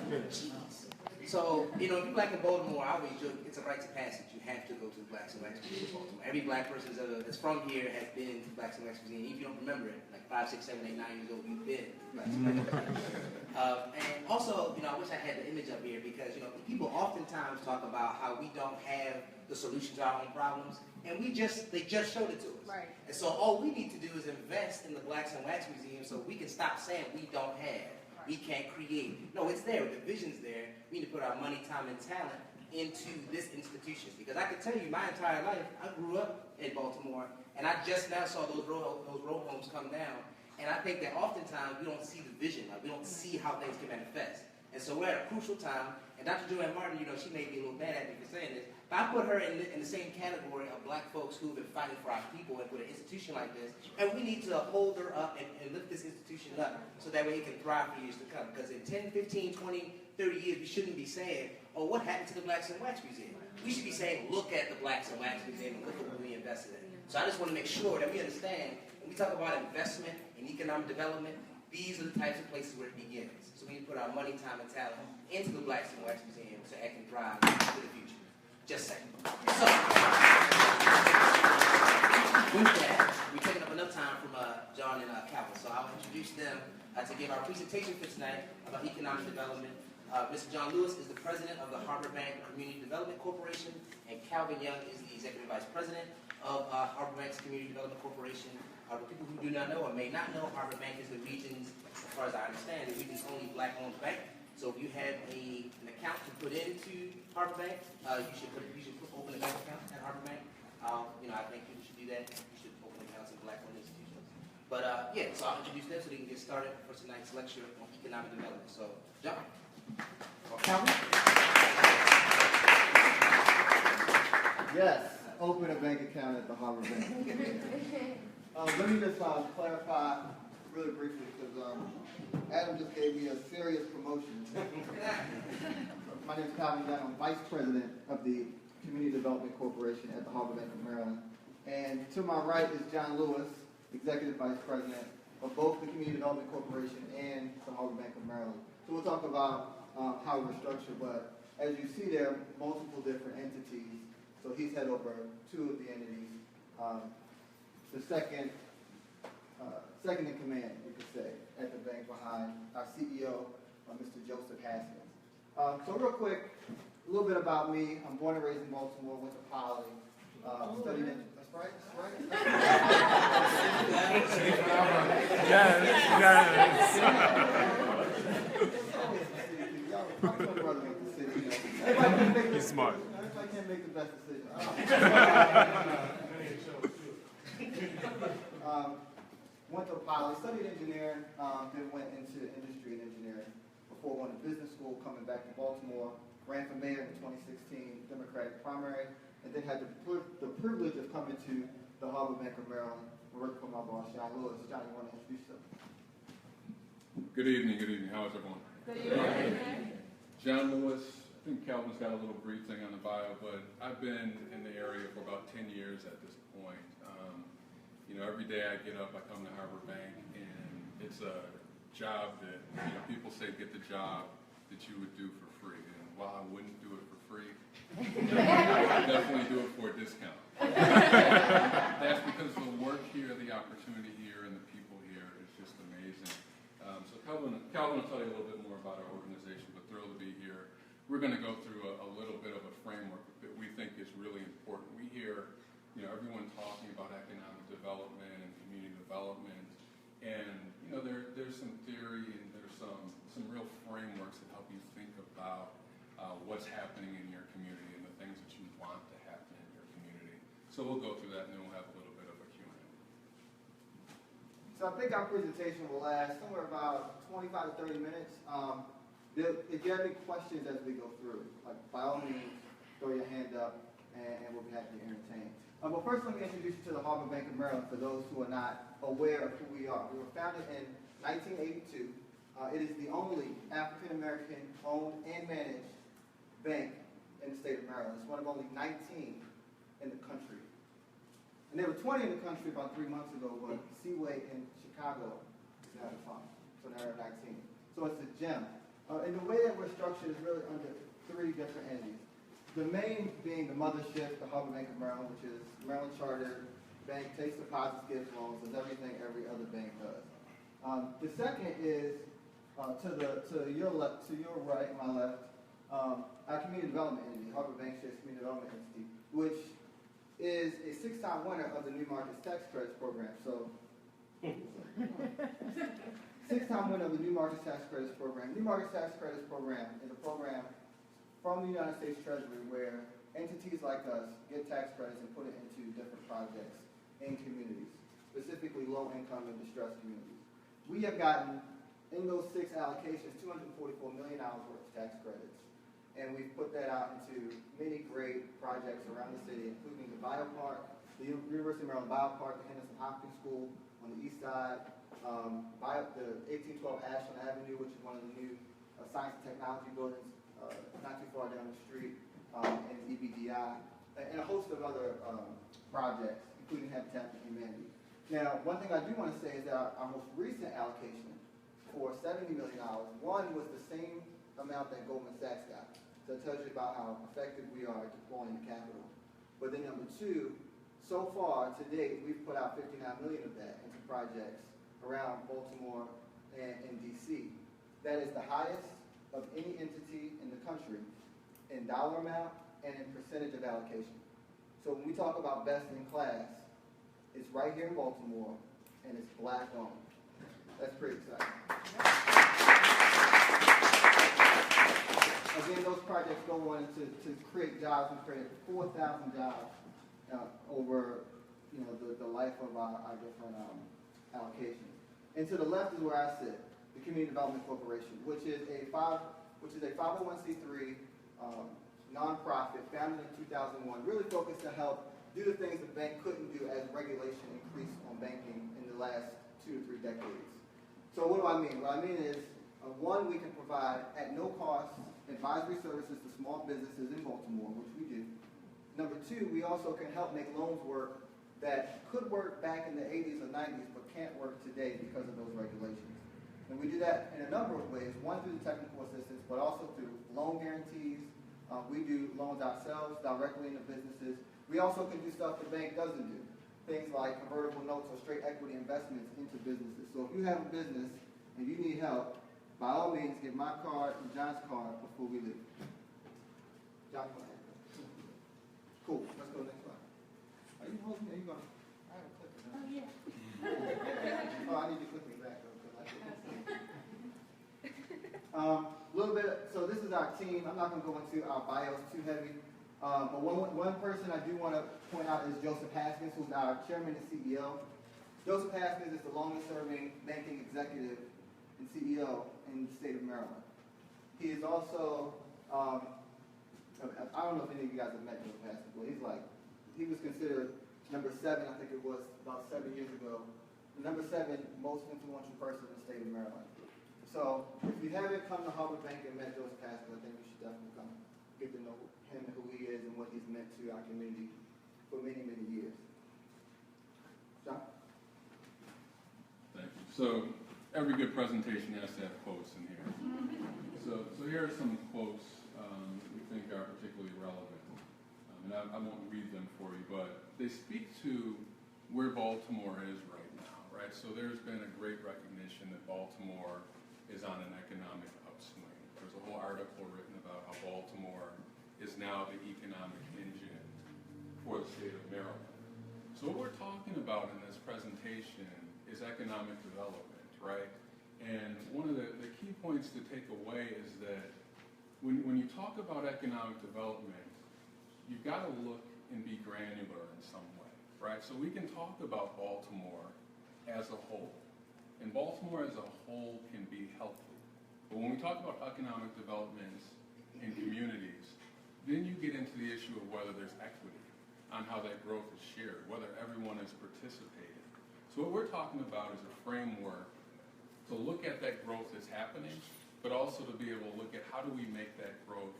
Jeez. So, if you're black in Baltimore, I always joke, it's a rite of passage. You have to go to the Blacks and Wax Museum in Baltimore. Every black person that's from here has been to the Blacks and Wax Museum. Even if you don't remember it, like 5, 6, 7, 8, 9 years old, you've been to the Blacks and Wax Museum. And also, I wish I had the image up here because, people oftentimes talk about how we don't have the solution to our own problems, and they just showed it to us. Right. And so all we need to do is invest in the Blacks and Wax Museum so we can stop saying we don't have. We can't create. No, it's there. The vision's there. We need to put our money, time, and talent into this institution. Because I can tell you, my entire life, I grew up in Baltimore, and I just now saw those row homes come down. And I think that oftentimes we don't see the vision. Like we don't see how things can manifest. And so we're at a crucial time. And Dr. Joanne Martin, she may be a little mad at me for saying this, but I put her in the same category of black folks who've been fighting for our people and for an institution like this. And we need to hold her up and lift this institution up so that way it can thrive for years to come. Because in 10, 15, 20, 30 years, we shouldn't be saying, oh, what happened to the Blacks and Wax Museum? We should be saying, look at the Blacks and Wax Museum and look at what we invested in. So I just want to make sure that we understand when we talk about investment and economic development, these are the types of places where it begins. So we need to put our money, time, and talent into the Blacks and Wax Museum so it can thrive for the future. Just saying. So, with that, we've taken up enough time from John and Calvin. So I'll introduce them to give our presentation for tonight about economic development. Mr. John Lewis is the president of the Holcomb Bank Community Development Corporation, and Calvin Young is the executive vice president of Holcomb Bank's Community Development Corporation. For people who do not know or may not know, Holcomb Bank is the region's, as far as I understand, the region's only black-owned bank. So if you have an account to put into Holcomb Bank, you should open a bank account at Holcomb Bank. I think people should do that. You should open accounts in black-owned institutions. But so I'll introduce them so they can get started for tonight's lecture on economic development. So, John. Calvin? Yes, open a bank account at the Holcomb Bank. Let me just clarify really briefly because Adam just gave me a serious promotion. My name is Calvin Young. I'm Vice President of the Community Development Corporation at the Holcomb Bank of Maryland. And to my right is John Lewis, Executive Vice President of both the Community Development Corporation and the Holcomb Bank of Maryland. So we'll talk about how we're structured, but as you see there are multiple different entities. So he's head over 2 of the entities. The second in command, you could say, at the bank behind our CEO, Mr. Joseph Haskins. So real quick, a little bit about me. I'm born and raised in Baltimore, went to Poly, studied in, that's right? He's smart. Everybody can't make the best decision. Went to Poly, studied engineering, then went into industry and engineering before going to business school, coming back to Baltimore, ran for mayor in the 2016 Democratic primary, and then had the privilege of coming to the Holcomb Bank of Maryland and working for my boss, John Lewis. John, you want to introduce yourself? Good evening. How is everyone? Good evening. John Lewis. I think Calvin's got a little brief thing on the bio, but I've been in the area for about 10 years at this point. Every day I get up, I come to Harbor Bank, and it's a job that, people say get the job that you would do for free. And while I wouldn't do it for free, I would definitely do it for a discount. That's because the work here, the opportunity here, and the people here is just amazing. So Calvin will tell you a little bit more about our organization, but thrilled to be here. We're going to go through a little bit of a framework that we think is really important. We hear everyone talking about economic development and community development, and there's some theory and there's some real frameworks that help you think about what's happening in your community and the things that you want to happen in your community. So we'll go through that and then we'll have a little bit of a Q&A. So I think our presentation will last somewhere about 25 to 30 minutes. If you have any questions as we go through, by all means, throw your hand up and we'll be happy to entertain. But first, let me introduce you to the Holcomb Bank of Maryland for those who are not aware of who we are. We were founded in 1982. It is the only African-American owned and managed bank in the state of Maryland. It's one of only 19 in the country. And there were 20 in the country about 3 months ago, but Seaway in Chicago is now defunct. So now there are 19. So it's a gem And the way that we're structured is really under 3 different entities. The main being the mothership, the Holcomb Bank of Maryland, which is Maryland Chartered Bank, takes deposits, gives loans, does everything every other bank does. The second is to your left, to your right, my left, our community development entity, Holcomb Bank Shares Community Development Entity, which is a 6-time winner of the New Markets Tax Credits Program. So, 6-time winner of the New Markets Tax Credits Program. New Markets Tax Credits Program is a program from the United States Treasury where entities like us get tax credits and put it into different projects in communities, specifically low-income and distressed communities. We have gotten, in those 6 allocations, $244 million worth of tax credits. And we've put that out into many great projects around the city, including the Biopark, the University of Maryland Biopark, the Henderson Hopkins School on the east side, the 1812 Ashland Avenue, which is one of the new science and technology buildings not too far down the street, and EBDI, and a host of other projects, including Habitat for Humanity. Now, one thing I do want to say is that our most recent allocation for $70 million, one was the same amount that Goldman Sachs got. So it tells you about how effective we are at deploying the capital. But then number 2, so far to date, we've put out $59 million of that into projects around Baltimore and DC. That is the highest of any entity in the country in dollar amount and in percentage of allocation. So when we talk about best in class, it's right here in Baltimore, and it's Black owned. That's pretty exciting. Again, those projects go on to create jobs. We created 4,000 jobs over the life of our different allocations. And to the left is where I sit, the Community Development Corporation, which is a 501c3 nonprofit founded in 2001, really focused to help do the things the bank couldn't do as regulation increased on banking in the last 2 to 3 decades. So what do I mean? What I mean is, one, we can provide at no cost advisory services to small businesses in Baltimore, which we do. Number 2, we also can help make loans work that could work back in the 80s or 90s, but can't work today because of those regulations. And we do that in a number of ways, one through the technical assistance, but also through loan guarantees. We do loans ourselves directly into businesses. We also can do stuff the bank doesn't do, things like convertible notes or straight equity investments into businesses. So if you have a business and you need help, by all means, get my card and John's card before we leave. John, go ahead. Cool. Let's go to the next slide. Are you holding? Are you going? I have a clicker. Oh, yeah. Oh, I need to click me back though, because I couldn't. A little bit. So this is our team. I'm not going to go into our bios too heavy. But one person I do want to point out is Joseph Haskins, who's our chairman and CEO. Joseph Haskins is the longest-serving banking executive and CEO in the state of Maryland. He is also, I don't know if any of you guys have met Joseph Haskins, but he was considered number 7, I think it was about 7 years ago, the number 7 most influential person in the state of Maryland. So if you haven't come to Holcomb Bank and met Joseph Haskins, I think you should definitely come get to know him and who he is and what he's meant to our community for many, many years. John? Thank you. So every good presentation has to have quotes in here. So here are some quotes that we think are particularly relevant. And I won't read them for you, but they speak to where Baltimore is right now, right? So there's been a great recognition that Baltimore is on an economic upswing. There's a whole article written about how Baltimore is now the economic engine for the state of Maryland. So what we're talking about in this presentation is economic development, right? And one of the key points to take away is that when you talk about economic development, you've got to look and be granular in some way, right? So we can talk about Baltimore as a whole, and Baltimore as a whole can be healthy. But when we talk about economic development in communities, then you get into the issue of whether there's equity on how that growth is shared, whether everyone is participating. So what we're talking about is a framework to look at that growth that's happening, but also to be able to look at how do we make that growth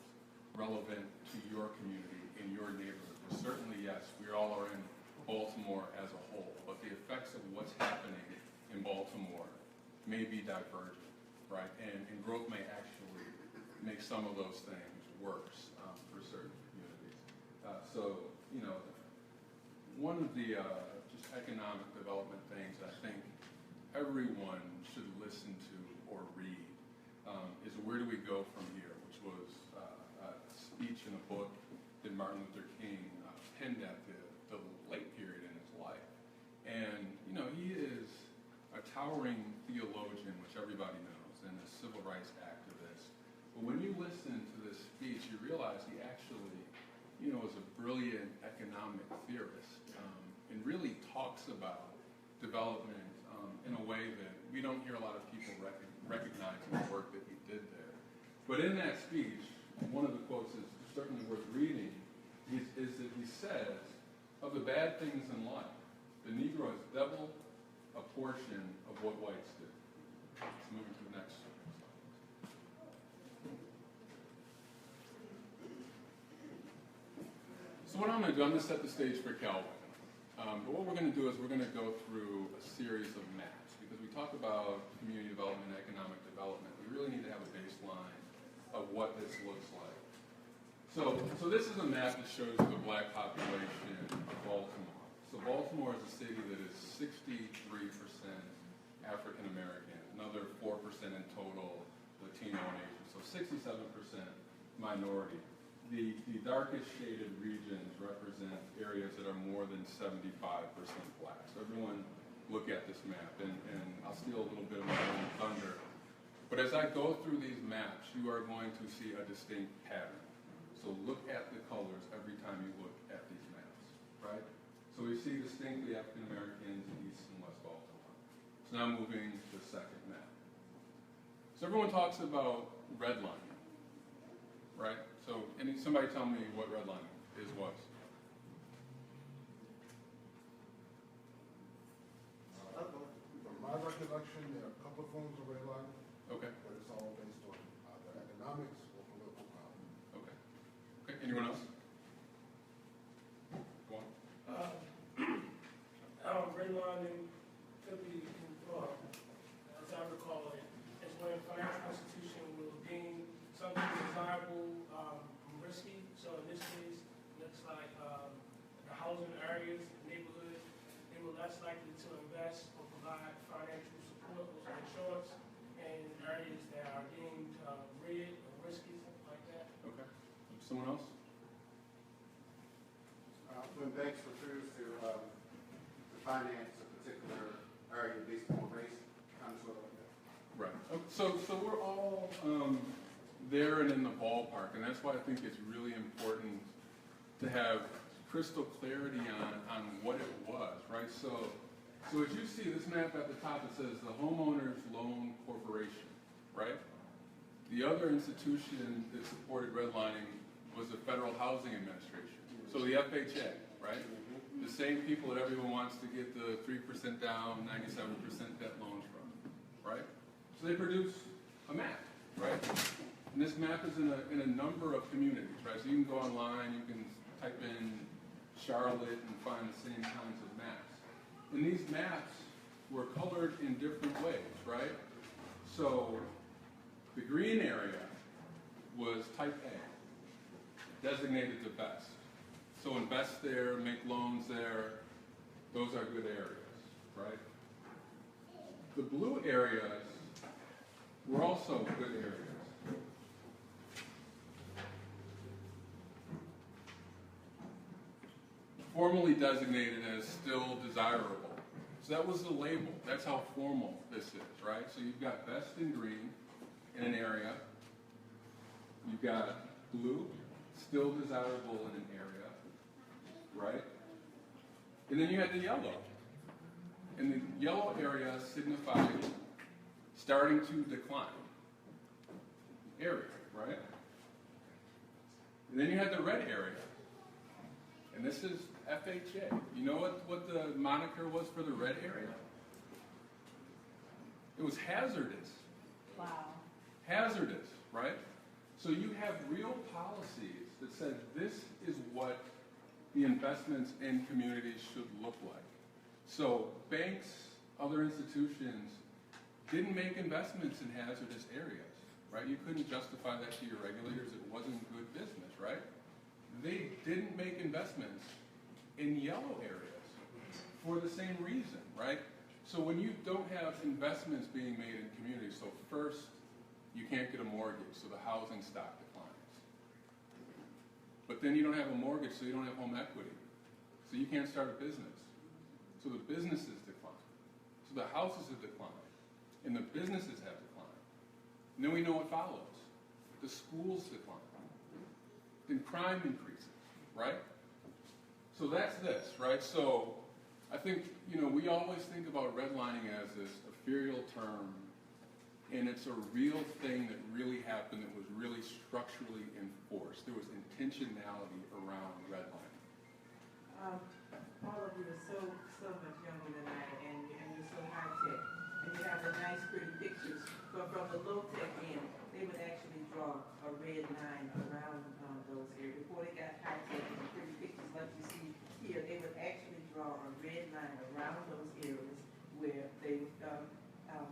relevant to your community, in your neighborhood. Well, certainly, yes, we all are in Baltimore as a whole, but the effects of what's happening in Baltimore may be divergent, right? And growth may actually some of those things worse for certain communities. So, you know, one of the just economic development things I think everyone should listen to or read is Where Do We Go From Here, which was a speech in a book that Martin Luther King penned at the late period in his life. And, you know, he is a towering theologian, which everybody knows, and a civil rights activist. But when you listen to this speech, you realize he actually, you know, is a brilliant economic theorist and really talks about development in a way that we don't hear a lot of people recognize the work that he did there. But in that speech, one of the quotes is certainly worth reading, is that he says, of the bad things in life, the Negro is double a portion of what whites do. Let's move to the next slide. So what I'm going to do, I'm going to set the stage for Calvin. But what we're going to do is we're going to go through a series of maps. Because we talk about community development and economic development, we really need to have a baseline of what this looks like. So this is a map that shows the black population of Baltimore. So Baltimore is a city that is 63% African American, another 4% in total Latino and Asian, so 67% minority. The darkest shaded regions represent areas that are more than 75% black. So everyone look at this map, and I'll steal a little bit of my own thunder. But as I go through these maps, you are going to see a distinct pattern. So look at the colors every time you look at these maps, right? So we see distinctly African Americans in East and West Baltimore. So now moving to the second map. So everyone talks about redlining, right? So somebody tell me what redlining was. From my recollection, there are a couple of forms of redlining, Okay. but it's all based on either economics or political power. Okay. Okay. Anyone else? Go on. Redlining could be, as I recall it, is when a financial institution will deem something desirable risky. So in this case, it looks like the housing areas, the neighborhoods, they were less likely to invest or provide financial support or insurance in areas that are deemed red or risky, something like that. Okay. Someone else? When banks refuse to finance a particular area based on race, kind of sort of like that. Right. Okay. So we're all there and in the ballpark, and that's why I think it's really important to have crystal clarity on what it was, right? So as you see this map at the top, it says the Homeowners Loan Corporation, right? The other institution that supported redlining was the Federal Housing Administration, so the FHA, right? The same people that everyone wants to get the 3% down, 97% debt loans from, right? So they produce a map, right? And this map is in a number of communities, right? So you can go online, you can type in Charlotte and find the same kinds of maps. And these maps were colored in different ways, right? So the green area was type A, designated the best. So invest there, make loans there, those are good areas, right? The blue areas were also good areas. Formally designated as still desirable. So that was the label. That's how formal this is, right? So you've got best in green in an area. You've got blue, still desirable in an area, right? And then you had the yellow. And the yellow area signified starting to decline area, right? And then you had the red area. And this is FHA. You know what the moniker was for the red area? It was hazardous. Wow. Hazardous, right? So you have real policies that said this is what the investments in communities should look like. So banks, other institutions didn't make investments in hazardous areas, right? You couldn't justify that to your regulators. It wasn't good business, right? They didn't make investments in yellow areas for the same reason, right? So when you don't have investments being made in communities, so first, you can't get a mortgage, so the housing stock declines. But then you don't have a mortgage, so you don't have home equity. So you can't start a business. So the businesses decline. So the houses have declined. And the businesses have declined. And then we know what follows. The schools decline. Then crime increases, right? So that's this, right? So I think, we always think about redlining as this ethereal term, and it's a real thing that really happened that was really structurally enforced. There was intentionality around redlining. All of you are so much younger than I, and you're so high-tech, and you have the nice, pretty pictures. But from the low-tech end, they would actually draw a red line around those areas. Before they got high-tech and the pretty pictures like you see here, they would actually draw a red line around those areas where they would,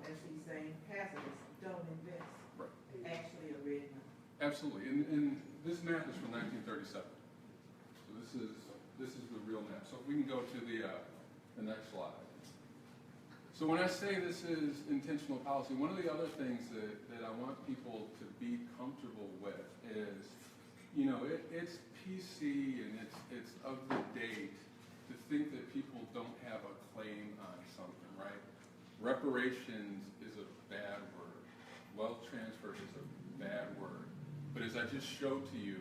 as he's saying, hazardous, don't invest. Right. Actually a red line. Absolutely, and this map is from 1937. So this is the real map. So if we can go to the next slide. So when I say this is intentional policy, one of the other things that I want people to be comfortable with is, it's PC and it's of the date to think that people don't have a claim on something, right? Reparations is a bad word. Wealth transfer is a bad word. But as I just showed to you,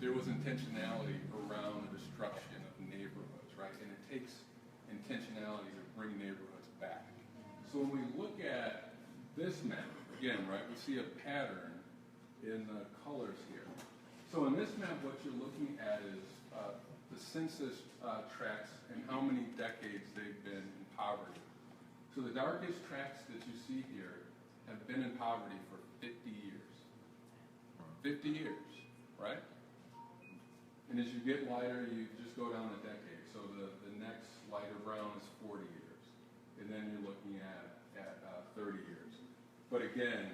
there was intentionality around the destruction of neighborhoods, right? And it takes intentionality to bring neighborhoods back. So when we look at this map, again, right, we see a pattern in the colors here. So in this map, what you're looking at is the census tracts and how many decades they've been in poverty. So the darkest tracts that you see here have been in poverty for 50 years. 50 years, right? And as you get lighter, you just go down a decade. So the next lighter brown is 40 years. And then you're looking at 30 years. But again,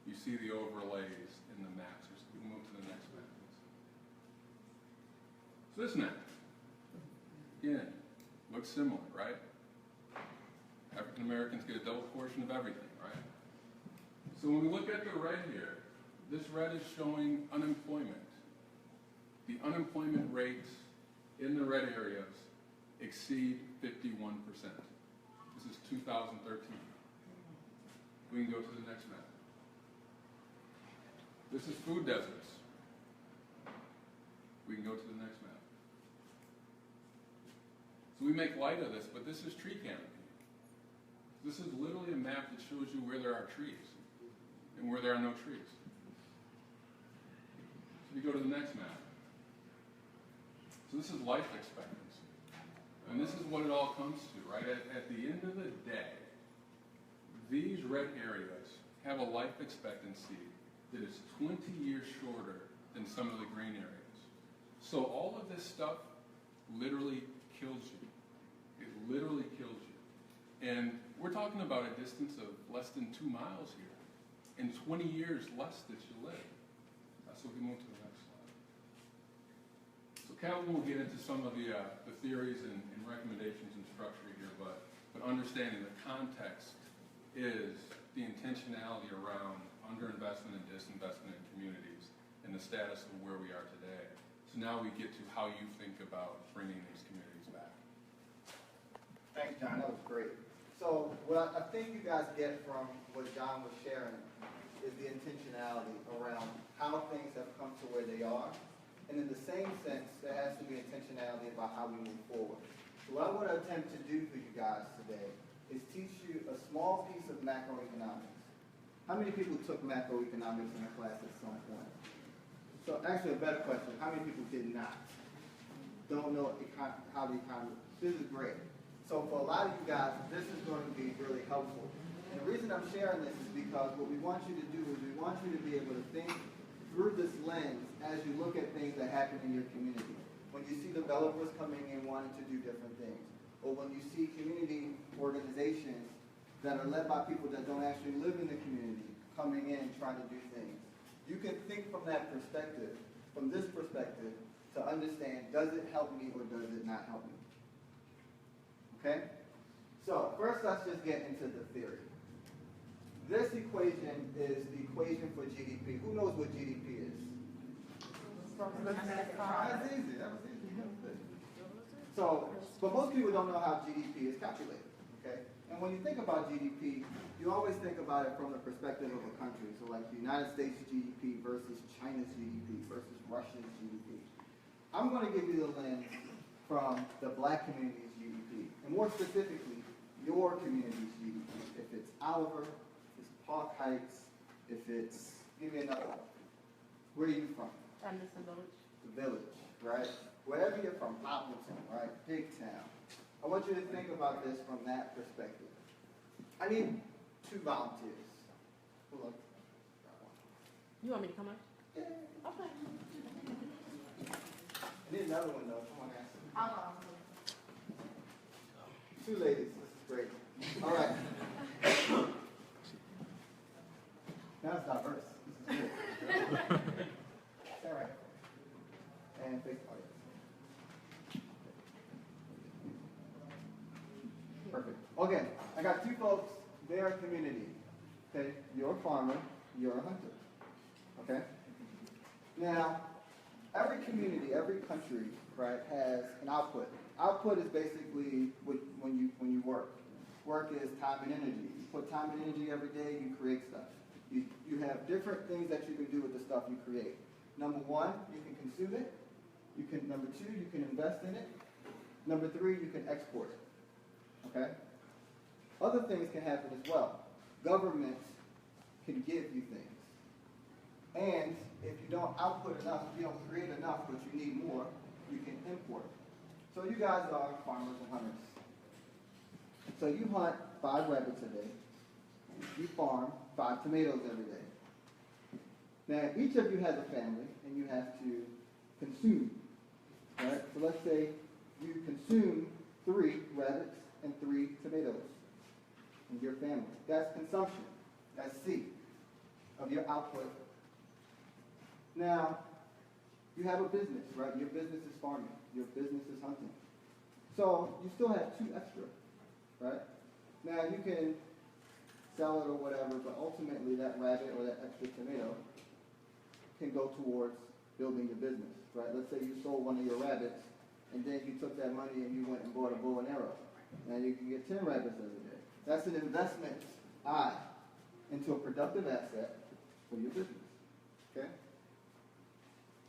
you see the overlays in the maps. We can move to the next map. So this map, again, looks similar, right? African Americans get a double portion of everything, right? So when we look at the red here, this red is showing unemployment. The unemployment rates in the red areas exceed 51%. This is 2013. We can go to the next map. This is food deserts. We can go to the next map. So we make light of this, but this is tree canopy. This is literally a map that shows you where there are trees and where there are no trees. So we go to the next map. So this is life expectancy. And this is what it all comes to, right? At the end of the day, these red areas have a life expectancy that is 20 years shorter than some of the green areas. So all of this stuff literally kills you. It literally kills you. And we're talking about a distance of less than 2 miles here, and 20 years less that you live. So we can move to the next slide. So Calvin will get into some of the theories and recommendations and structure here, but understanding the context is the intentionality around underinvestment and disinvestment in communities and the status of where we are today. So now we get to how you think about bringing these communities back. Thanks, John. That was great. So what I think you guys get from what John was sharing is the intentionality around how things have come to where they are. And in the same sense, there has to be intentionality about how we move forward. So what I want to attempt to do for you guys today is teach you a small piece of macroeconomics. How many people took macroeconomics in a class at some point? So actually a better question, how many people did not? Don't know how the economy, this is great. So for a lot of you guys, this is going to be really helpful. And the reason I'm sharing this is because what we want you to do is we want you to be able to think through this lens as you look at things that happen in your community. When you see developers coming in wanting to do different things, or when you see community organizations that are led by people that don't actually live in the community coming in trying to do things. You can think from that perspective, from this perspective, to understand, does it help me or does it not help me? Okay? So, first let's just get into the theory. This equation is the equation for GDP. Who knows what GDP is? That's easy. That was easy. That was good. So, but most people don't know how GDP is calculated. Okay? And when you think about GDP, you always think about it from the perspective of a country. So like the United States GDP versus China's GDP versus Russia's GDP. I'm going to give you the lens from the black community's GDP. And more specifically, your community's GDP. If it's Oliver, if it's Park Heights, if it's, give me another one. Where are you from? Anderson Village. The village, right? Wherever you're from, Appleton, right? Big town. I want you to think about this from that perspective. I need 2 volunteers. Hold on. You want me to come up? Yeah. Okay. I need another one though. Come on, guys. I'll 2 ladies. This is great. All right. Now it's diverse. This is good. Stand right. And face the audience. Perfect. Okay, I got 2 folks. They're a community. Okay, you're a farmer, you're a hunter. Okay? Now, every community, every country, right, has an output. Output is basically when you work. Work is time and energy. You put time and energy every day, you create stuff. You have different things that you can do with the stuff you create. Number 1, you can consume it. Number 2, you can invest in it. Number 3, you can export it. Okay? Other things can happen as well. Government can give you things. And if you don't output enough, if you don't create enough, but you need more, you can import. So you guys are farmers and hunters. So you hunt 5 rabbits a day. You farm 5 tomatoes every day. Now, each of you has a family, and you have to consume. Right? So let's say you consume 3 rabbits and 3 tomatoes in your family. That's consumption. That's C of your output. Now, you have a business, right? Your business is farming. Your business is hunting. So you still have 2 extra, right? Now, you can sell it or whatever, but ultimately that rabbit or that extra tomato can go towards building your business, right? Let's say you sold one of your rabbits, and then you took that money and you went and bought a bow and arrow. Now you can get 10 rabbits every day. That's an investment, into a productive asset for your business, okay?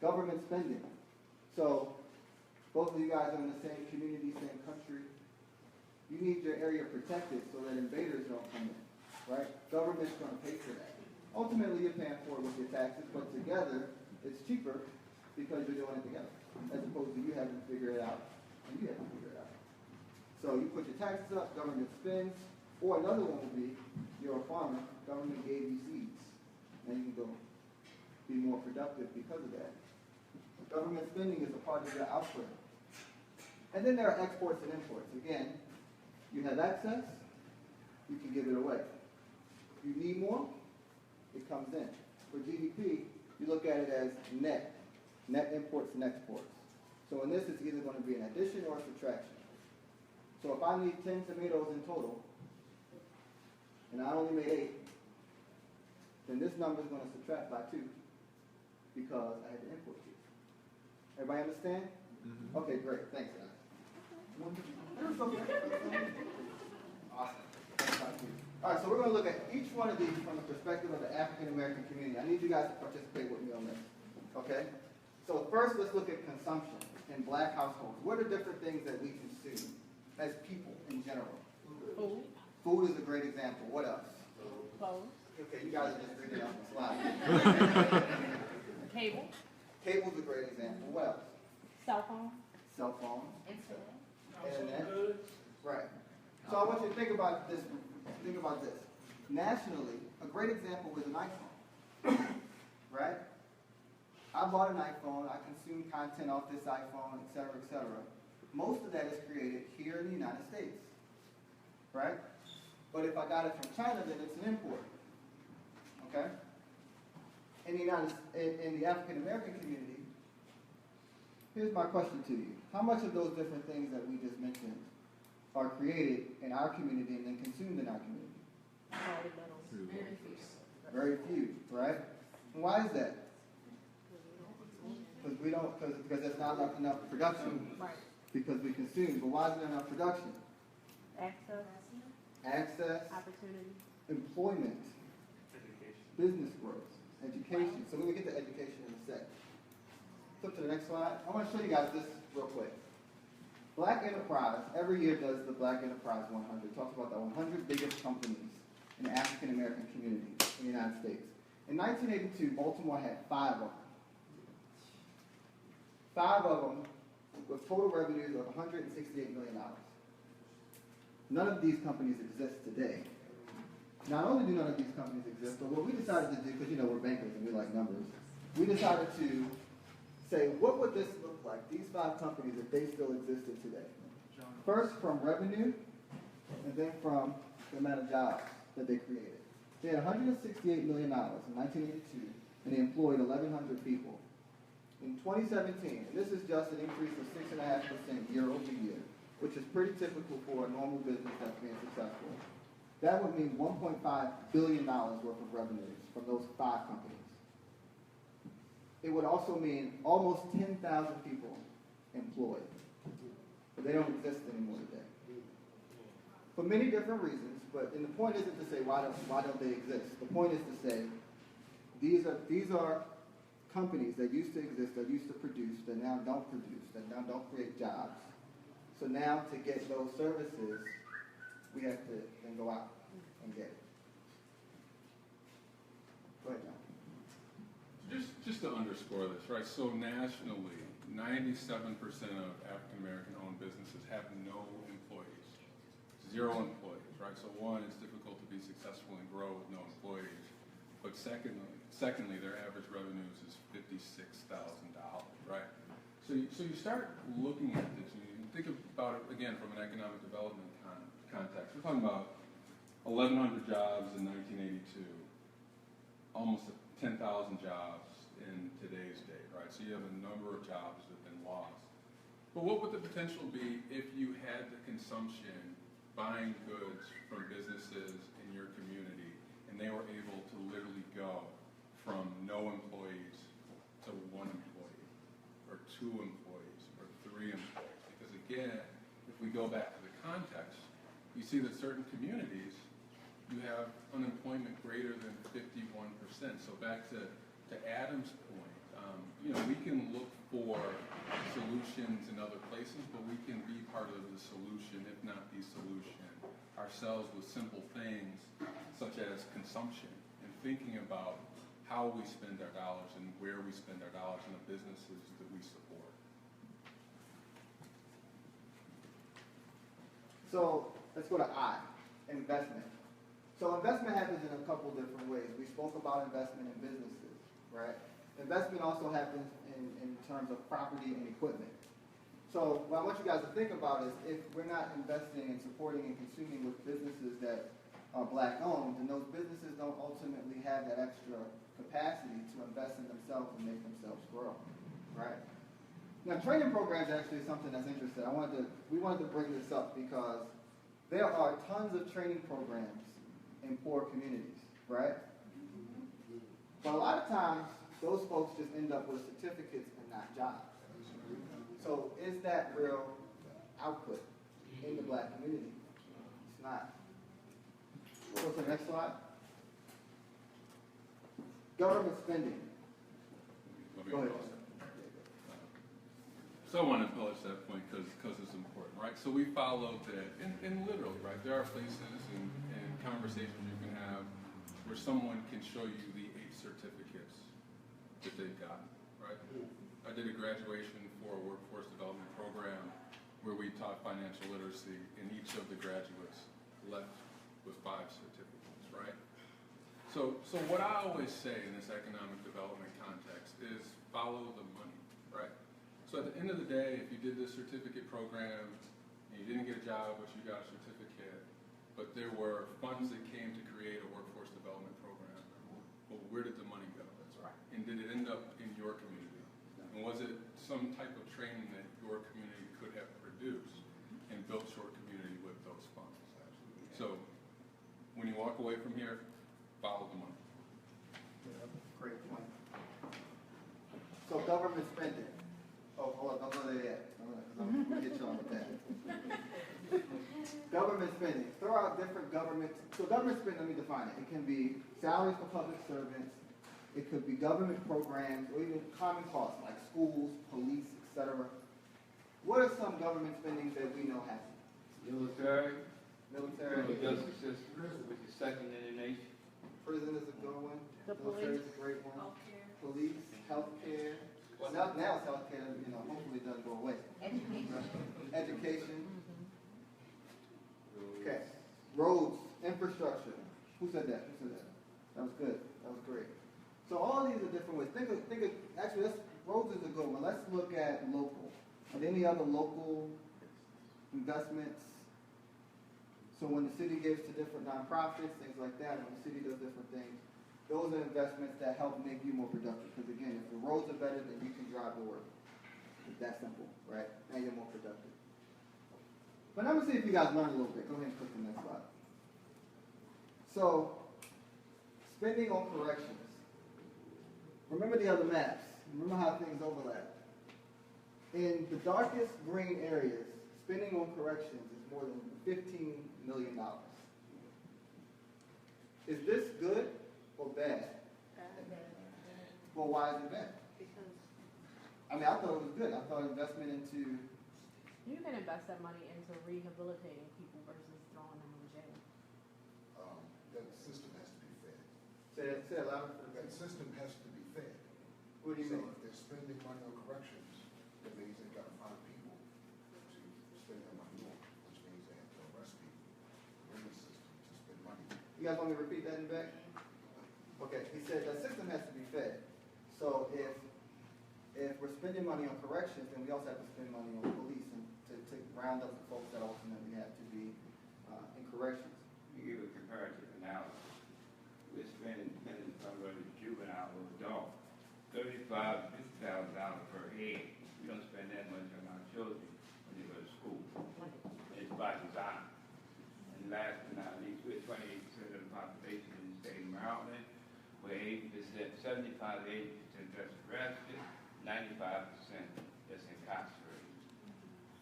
Government spending. So both of you guys are in the same community, same country. You need your area protected so that invaders don't come in, right? Government's going to pay for that. Ultimately, you're paying for it with your taxes, but together, it's cheaper because you're doing it together, as opposed to you having to figure it out and you have to figure it out. So you put your taxes up, government spends, or another one would be, you're a farmer, government gave you seeds. Now you can go be more productive because of that. Government spending is a part of your output. And then there are exports and imports. Again, you have access, you can give it away. You need more, it comes in. For GDP, you look at it as net imports and exports. So in this, it's either going to be an addition or a subtraction. So if I need 10 tomatoes in total, and I only made 8, then this number is going to subtract by 2 because I had to import these. Everybody understand? Mm-hmm. Okay, great. Thanks, guys. Awesome. All right, so we're going to look at each one of these from the perspective of the African American community. I need you guys to participate with me on this. Okay? So first, let's look at consumption in black households. What are different things that we consume as people in general? Food. Food is a great example. What else? Clothes. Okay, you guys are just reading off the slide. Cable. Cable's a great example. What else? Cell phone. Cell phone. Internet. Goods. Right. So I want you to think about this. Think about this. Nationally, a great example was an iPhone. Right? I bought an iPhone. I consume content off this iPhone, et cetera, et cetera. Most of that is created here in the United States. Right? But if I got it from China, then it's an import. okay? In the African American community, here's my question to you. How much of those different things that we just mentioned are created in our community and then consumed in our community? Very few, right? And why is that? Because there's not enough production. Right. Because we consume. But why is there enough production? Access, Opportunity. employment, business growth, education. So we're going to get to education in a sec. Flip to the next slide. I want to show you guys this real quick. Black Enterprise, every year does the Black Enterprise 100. Talks about the 100 biggest companies in the African American community in the United States. In 1982, Baltimore had 5 of them. 5 of them with total revenues of $168 million. None of these companies exist today. Not only do none of these companies exist, but what we decided to do, because you know we're bankers and we like numbers, we decided to say, what would this look like, these 5 companies, if they still existed today? First from revenue, and then from the amount of jobs that they created. They had $168 million in 1982, and they employed 1,100 people. In 2017, and this is just an increase of 6.5% year over year, which is pretty typical for a normal business that's being successful. That would mean $1.5 billion worth of revenues from those 5 companies. It would also mean almost 10,000 people employed. But they don't exist anymore today. For many different reasons, but and the point isn't to say why don't they exist. The point is to say these are companies that used to exist, that used to produce, that now don't produce, that now don't create jobs. So now to get those services, we have to then go out and get it. Go ahead, John. Just to underscore this, right? So nationally, 97% of African American owned businesses have no employees, 0 employees, right? So one, it's difficult to be successful and grow with no employees. But secondly, their average revenues is $56,000, right? So you start looking at this, and you think about it again from an economic development context. We're talking about 1,100 jobs in 1982, almost 10,000 jobs in today's day, right? So you have a number of jobs that have been lost. But what would the potential be if you had the consumption, buying goods from businesses in your community, and they were able to literally go from no employees to 1 employee, or 2 employees, or 3 employees? Because again, if we go back to the context, you see that certain communities, you have unemployment greater than 51%. So back to Adam's point, we can look for solutions in other places, but we can be part of the solution, if not the solution, ourselves with simple things such as consumption and thinking about how we spend our dollars and where we spend our dollars in the businesses that we support. So let's go to I, investment. So investment happens in a couple different ways. We spoke about investment in businesses, right? Investment also happens in terms of property and equipment. So what I want you guys to think about is if we're not investing and supporting and consuming with businesses that are Black owned, then those businesses don't ultimately have that extra capacity to invest in themselves and make themselves grow, right? Now training programs are actually something that's interesting. We wanted to bring this up because there are tons of training programs in poor communities, right? But a lot of times, those folks just end up with certificates and not jobs. So is that real output in the Black community? It's not. Go to the next slide. Government spending. Go ahead. So I want to embellish that point because it's important, right? So we followed that, and literally, right, there are places and conversations you can have where someone can show you the 8 certificates that they've gotten, right? I did a graduation for a workforce development program where we taught financial literacy, and each of the graduates left with 5 certificates, right? So what I always say in this economic development context is follow the money, right? So at the end of the day, if you did this certificate program and you didn't get a job, but you got a certificate, but there were funds that came to create a workforce development program, well, but where did the money go? That's right. And did it end up in your community? And was it some type of training that your community could have produced and built your community with those funds? So when you walk away from here, follow the money. Great point. So government spending. Oh, hold on, don't go there yet. I'm gonna get you on with that. Government spending. Throw out different government. So government spending, let me define it. It can be salaries for public servants. It could be government programs or even common costs like schools, police, etc. What are some government spendings that we know happen? Military, Military. criminal justice system, which is second in the nation. Prison is a good one. The Military police. is a great one. Healthcare. Police, healthcare. Well, now it's healthcare, hopefully it doesn't go away. Education. Okay. Roads, infrastructure. Who said that? That was good. That was great. So all these are different ways. Actually, roads is a good one. Let's look at local. Are there any other local investments? So when the city gives to different nonprofits, things like that, when the city does different things, those are investments that help make you more productive. Because again, if the roads are better, then you can drive to work. It's that simple, right? Now you're more productive. But I'm going to see if you guys learn a little bit. Go ahead and click the next slide. So, spending on corrections. Remember the other maps. Remember how things overlap. In the darkest green areas, spending on corrections is more than $15 million. Is this good or bad? Well, why is it bad? Because I mean, I thought it was good. I thought investment into... you can invest that money into rehabilitating people versus throwing them in jail. That system has to be fed. Say it louder. That system has to be fed. What do you So mean? if they're spending money on corrections, that means they've got to find people to spend their money on, which means they have to arrest people in the system to spend money. You guys want me to repeat that in back? Okay, he said the system has to be fed. So if we're spending money on corrections, then we also have to spend money on police and to round up the folks that ultimately have to be in corrections. You give a comparative analysis. We're spending from a juvenile or adult, $35,000 to $50,000 per head. We don't spend that much on our children when they go to school. And it's by design. And last but not least, we're 28% of the population in the state of Maryland, where 80%, 75 to 80% just arrested, 95% just incarcerated.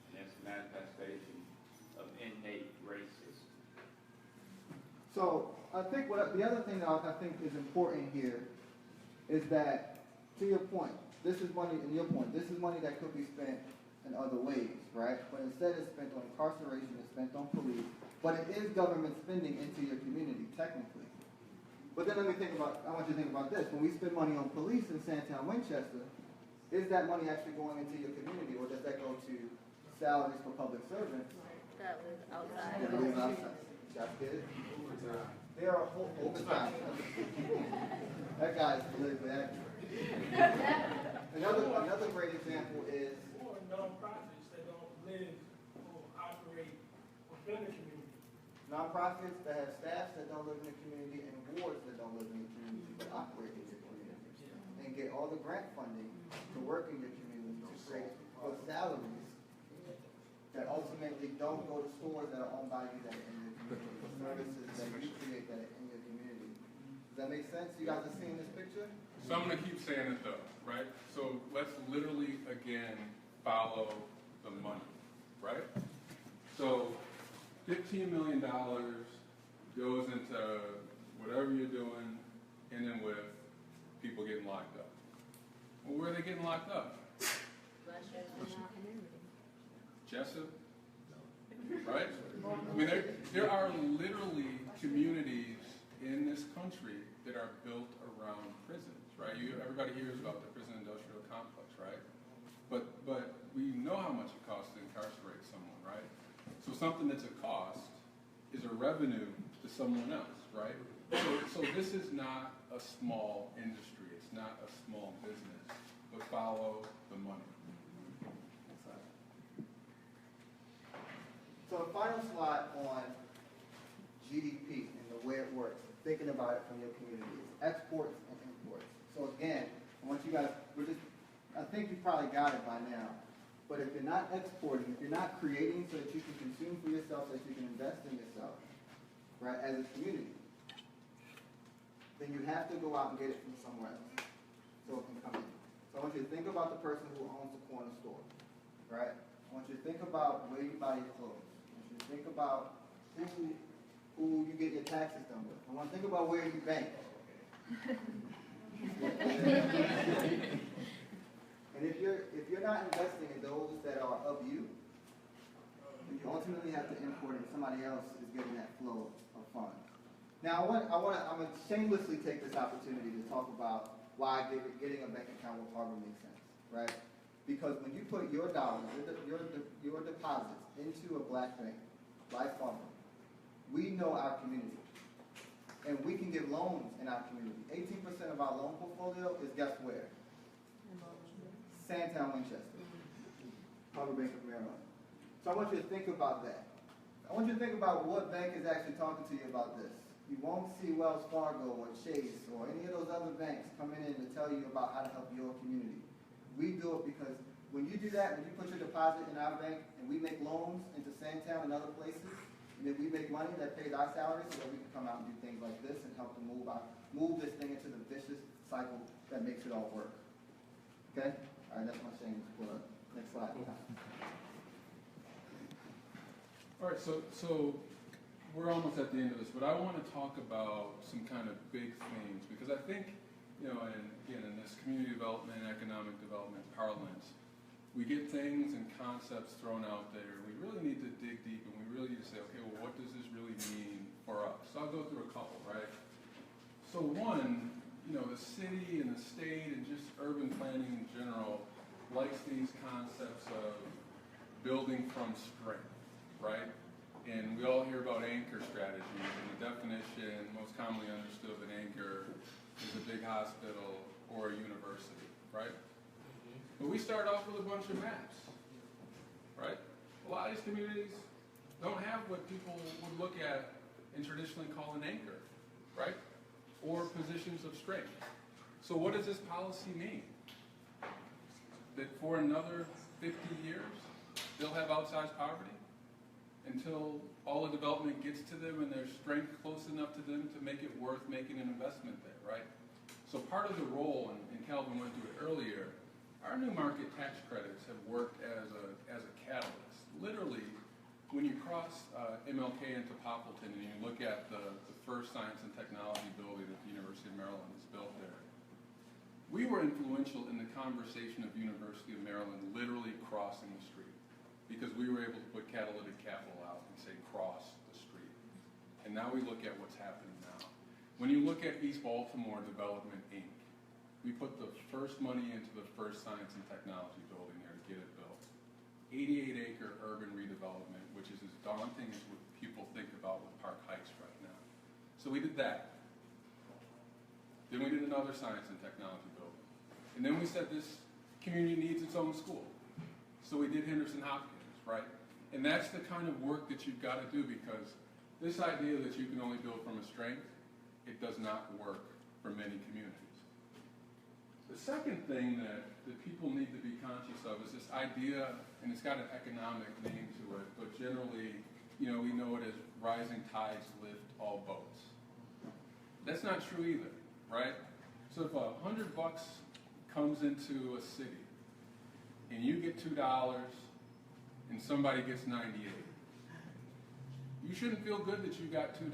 And that's a manifestation of innate racism. So I think the other thing that I think is important here is that, to your point, this is money that could be spent in other ways, right? But instead it's spent on incarceration, it's spent on police, but it is government spending into your community, technically. But then I want you to think about this. When we spend money on police in Sandtown, Winchester, is that money actually going into your community, or does that go to salaries for public servants? That was outside. That live outside. That's good. There are overtime. That guy's politically accurate. Another great example is Or nonprofits that don't live or operate within the community. nonprofits that have staffs that don't live in the community and wards that don't live in the community but operate in the community and get all the grant funding to work in your community to create good salaries that ultimately don't go to stores that are owned by you that are in your community, for services that you create that are in your community. Does that make sense? You guys are seeing this picture? So I'm going to keep saying it though, right? So let's literally, again, follow the money, right? So $15 million goes into whatever you're doing, ending with people getting locked up. Well, where are they getting locked up? Jessup? Right? I mean, there are literally communities in this country that are built around prisons, right? Everybody hears about the prison industrial complex, right? But we know how much it costs to incarcerate someone, right? So something that's a cost is a revenue to someone else, right? So this is not a small industry. It's not a small business, but follow the money. So the final slide on GDP and the way it works, thinking about it from your community, is exports again, I want you guys, I think you probably got it by now. But if you're not exporting, if you're not creating so that you can consume for yourself, so that you can invest in yourself, right, as a community, then you have to go out and get it from somewhere else so it can come in. So I want you to think about the person who owns the corner store, right? I want you to think about where you buy your clothes. I want you to think about who you get your taxes done with. I want to think about where you bank. And if you're not investing in those that are of you, then you ultimately have to import and somebody else is getting that flow of funds. Now I'm gonna shamelessly take this opportunity to talk about why getting a bank account with Harbor makes sense, right? Because when you put your dollars, your deposits into a black bank, like Harbor, we know our community. And we can give loans in our community. 18% of our loan portfolio is guess where? Sandtown, Winchester. Harbor Bank of Maryland. So I want you to think about that. I want you to think about what bank is actually talking to you about this. You won't see Wells Fargo or Chase or any of those other banks coming in to tell you about how to help your community. We do it because when you do that, when you put your deposit in our bank and we make loans into Sandtown and other places, and then we make money that pays our salaries so that we can come out and do things like this and help to move this thing into the vicious cycle that makes it all work. Okay? All right, that's my shameless plug. Next slide. All right, so we're almost at the end of this, but I want to talk about some kind of big themes because I think, you know, and again, in this community development, economic development parlance, we get things and concepts thrown out there. We really need to dig deep and we really need to say, okay, well, what does this really mean for us? So I'll go through a couple, right? So one, you know, the city and the state and just urban planning in general likes these concepts of building from strength, right? And we all hear about anchor strategies, and the definition most commonly understood of an anchor is a big hospital or a university, right? But we start off with a bunch of maps, right? A lot of these communities don't have what people would look at and traditionally call an anchor, right? Or positions of strength. So what does this policy mean? That for another 50 years, they'll have outsized poverty until all the development gets to them and there's strength close enough to them to make it worth making an investment there, right? So part of the role, and Calvin went through it earlier, our new market tax credits have worked as a catalyst. Literally, when you cross MLK into Poppleton and you look at the first science and technology building that the University of Maryland has built there, we were influential in the conversation of University of Maryland literally crossing the street because we were able to put catalytic capital out and say cross the street. And now we look at what's happening now. When you look at East Baltimore Development, Inc., we put the first money into the first science and technology building there to get it built. 88-acre urban redevelopment, which is as daunting as what people think about with Park Heights right now. So we did that. Then we did another science and technology building. And then we said this community needs its own school. So we did Henderson Hopkins, right? And that's the kind of work that you've got to do because this idea that you can only build from a strength, it does not work for many communities. The second thing that people need to be conscious of is this idea, and it's got an economic name to it, but generally, you know, we know it as rising tides lift all boats. That's not true either, right? So if $100 comes into a city, and you get $2, and somebody gets 98, you shouldn't feel good that you got $2.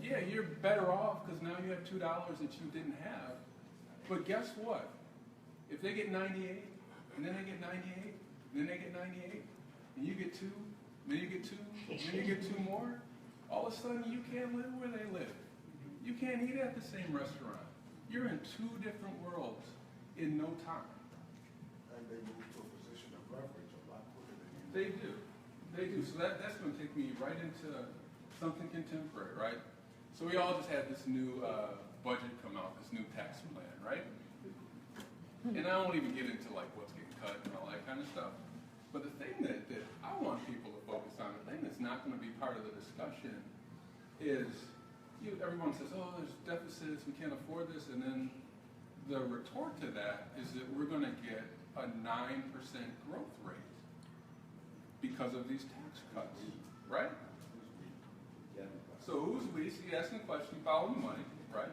Yeah, you're better off because now you have $2 that you didn't have. But guess what? If they get 98, and then they get 98, and then they get 98, and you get 2, and then you get 2, and then you get 2 more, all of a sudden you can't live where they live. You can't eat at the same restaurant. You're in 2 different worlds in no time. And they move to a position of leverage a lot quicker than you. They do. They do. So that's going to take me right into something contemporary, right? So we all just had this new budget come out, this new tax plan, right? And I won't even get into like what's getting cut and all that kind of stuff. But the thing that I want people to focus on, the thing that's not going to be part of the discussion is everyone says, oh, there's deficits, we can't afford this, and then the retort to that is that we're going to get a 9% growth rate because of these tax cuts, right? So who's we? So you asking the question, follow the money, right?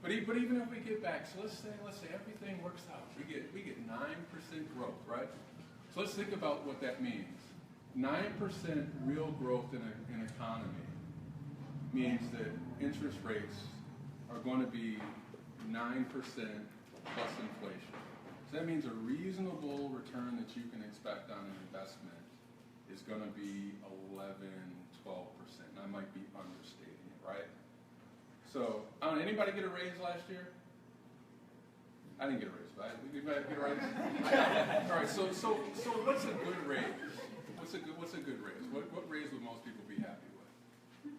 But even if we get back, so let's say everything works out, we get 9% growth, right? So let's think about what that means. 9% real growth in an economy means that interest rates are going to be 9% plus inflation. So that means a reasonable return that you can expect on an investment is going to be 11, 12%. And I might be understating it, right? So, anybody get a raise last year? I didn't get a raise, right? Anybody get a raise? All right. So what's a good raise? What's a good raise? What raise would most people be happy with?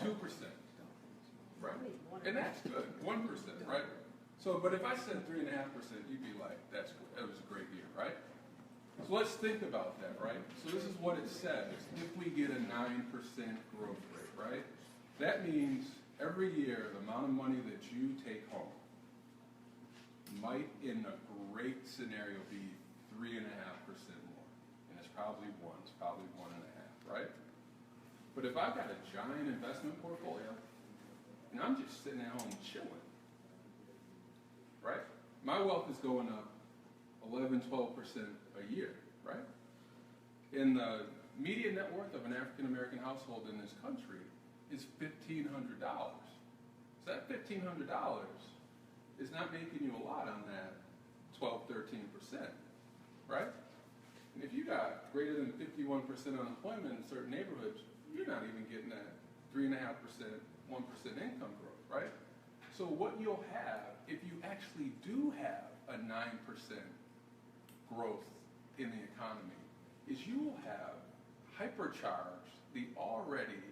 2%. 2%. Right. And that's good. 1%, right? So, but if I said 3.5%, you'd be like, that was a great year, right? So let's think about that, right? So this is what it says. If we get a 9% growth rate, right? That means every year the amount of money that you take home might, in a great scenario, be 3.5% more. And it's probably 1, it's probably 1.5, right? But if I've got a giant investment portfolio, and I'm just sitting at home chilling, right? My wealth is going up 11, 12% a year, right? And the median net worth of an African-American household in this country is $1,500. So that $1,500 is not making you a lot on that 12, 13%, right? And if you got greater than 51% unemployment in certain neighborhoods, you're not even getting that 3.5%, 1% income growth, right? So what you'll have, if you actually do have a 9% growth in the economy, is you will have hypercharged the already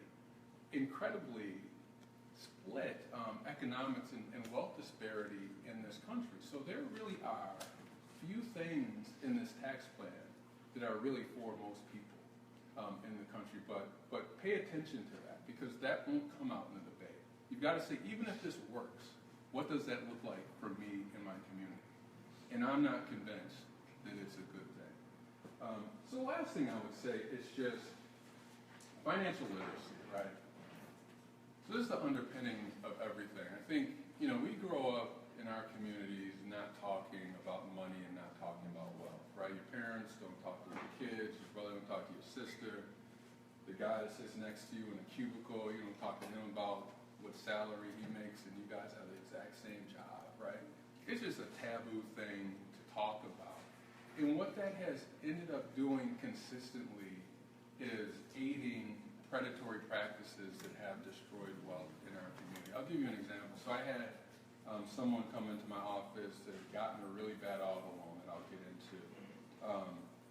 incredibly split economics and wealth disparity in this country. So there really are few things in this tax plan that are really for most people in the country, but pay attention to that, because that won't come out in the debate. You've got to say, even if this works, what does that look like for me and my community? And I'm not convinced that it's a good thing. So the last thing I would say is just financial literacy, right? So this is the underpinning of everything. I think, we grow up in our communities not talking about money and not talking about wealth, right? Your parents don't talk to your kids, your brother don't talk to your sister, the guy that sits next to you in a cubicle, you don't talk to him about what salary he makes, and you guys have the exact same job, right? It's just a taboo thing to talk about. And what that has ended up doing consistently is aiding predatory practices that have destroyed wealth in our community. I'll give you an example. So I had someone come into my office that had gotten a really bad auto loan that I'll get into,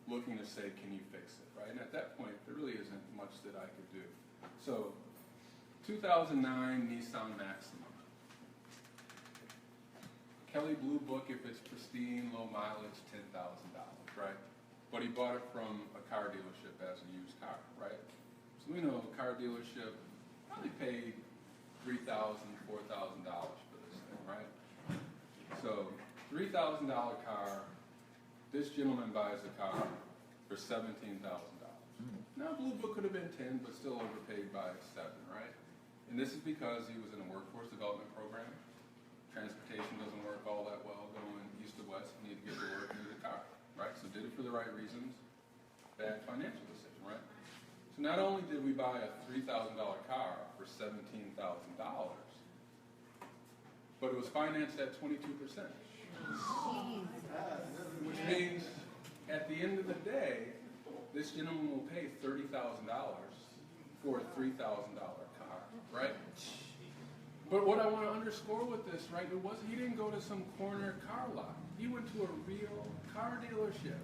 looking to say, can you fix it, right? And at that point, there really isn't much that I could do. So 2009 Nissan Maxima. Kelly Blue Book, if it's pristine, low mileage, $10,000, right? But he bought it from a car dealership as a used car, right? So we know a car dealership probably paid $3,000, $4,000 for this thing, right? So $3,000 car, this gentleman buys a car for $17,000. Now Blue Book could have been 10, but still overpaid by 7, right? And this is because he was in a workforce development program. Transportation doesn't work all that well going east to west. You need to get to work, need a car, right? So did it for the right reasons. Bad financial decision, right? So not only did we buy a $3,000 car for $17,000, but it was financed at 22%. Which means at the end of the day, this gentleman will pay $30,000 for a $3,000 car, right? But what I want to underscore with this, right, he didn't go to some corner car lot. He went to a real car dealership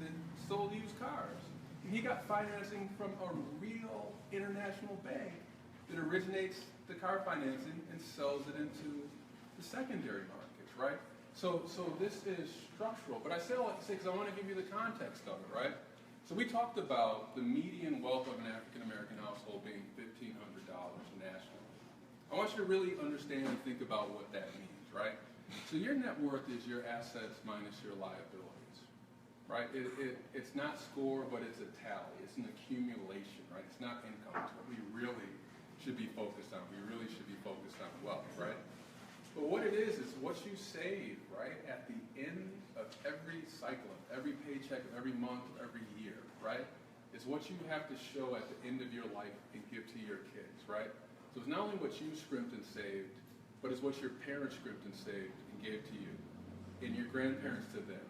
that sold used cars. And he got financing from a real international bank that originates the car financing and sells it into the secondary markets, right? So this is structural. But I say all that to say because I want to give you the context of it, right? So we talked about the median wealth of an African-American household being $1,500 nationally. I want you to really understand and think about what that means, right? So your net worth is your assets minus your liabilities, right? It's not score, but it's a tally. It's an accumulation, right? It's not income. It's what we really should be focused on. We really should be focused on wealth, right? But what it is what you save, right, at the end of every cycle, of every paycheck, of every month, of every year, right? It's what you have to show at the end of your life and give to your kids, right? So it's not only what you scrimped and saved, but it's what your parents scrimped and saved and gave to you, and your grandparents to them,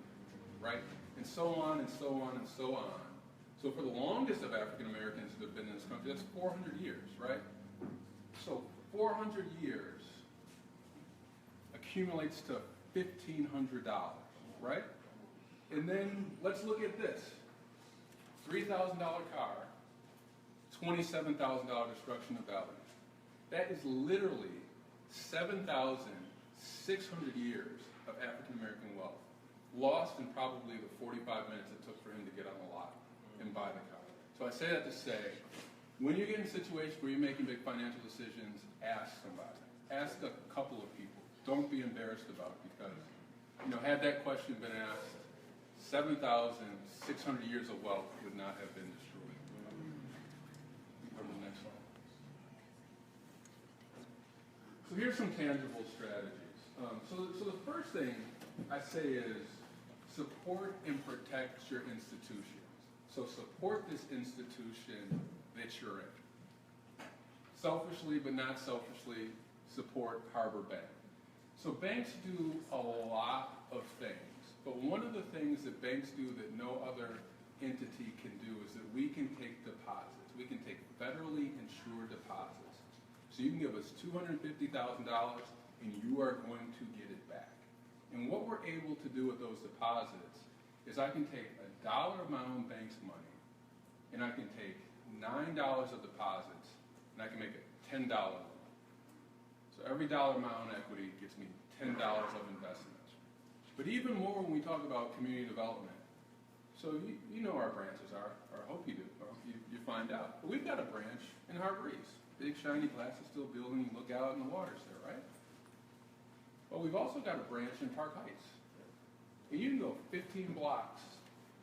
right? And so on and so on and so on. So for the longest of African Americans that have been in this country, that's 400 years, right? So 400 years accumulates to $1,500, right? And then let's look at this. $3,000 car, $27,000 destruction of value. That is literally 7,600 years of African American wealth, lost in probably the 45 minutes it took for him to get on the lot and buy the car. So I say that to say, when you get in a situation where you're making big financial decisions, ask somebody. Ask a couple of people. Don't be embarrassed about it because, had that question been asked, 7,600 years of wealth would not have been destroyed. Go to the next slide. So here's some tangible strategies. So the first thing I say is support and protect your institutions. So support this institution that you're in. Selfishly, but not selfishly, support Harbor Bank. So banks do a lot of things, but one of the things that banks do that no other entity can do is that we can take deposits. We can take federally insured deposits. So you can give us $250,000 and you are going to get it back. And what we're able to do with those deposits is I can take $1 of my own bank's money and I can take $9 of deposits and I can make it $10 loan. So every dollar of my own equity gets me $10 of investments. But even more when we talk about community development. So you know our branches are, or I hope you do. Well, you find out. But we've got a branch in Harbor East. Big shiny glass is still building. You look out and the water's there, right? But we've also got a branch in Park Heights. And you can go 15 blocks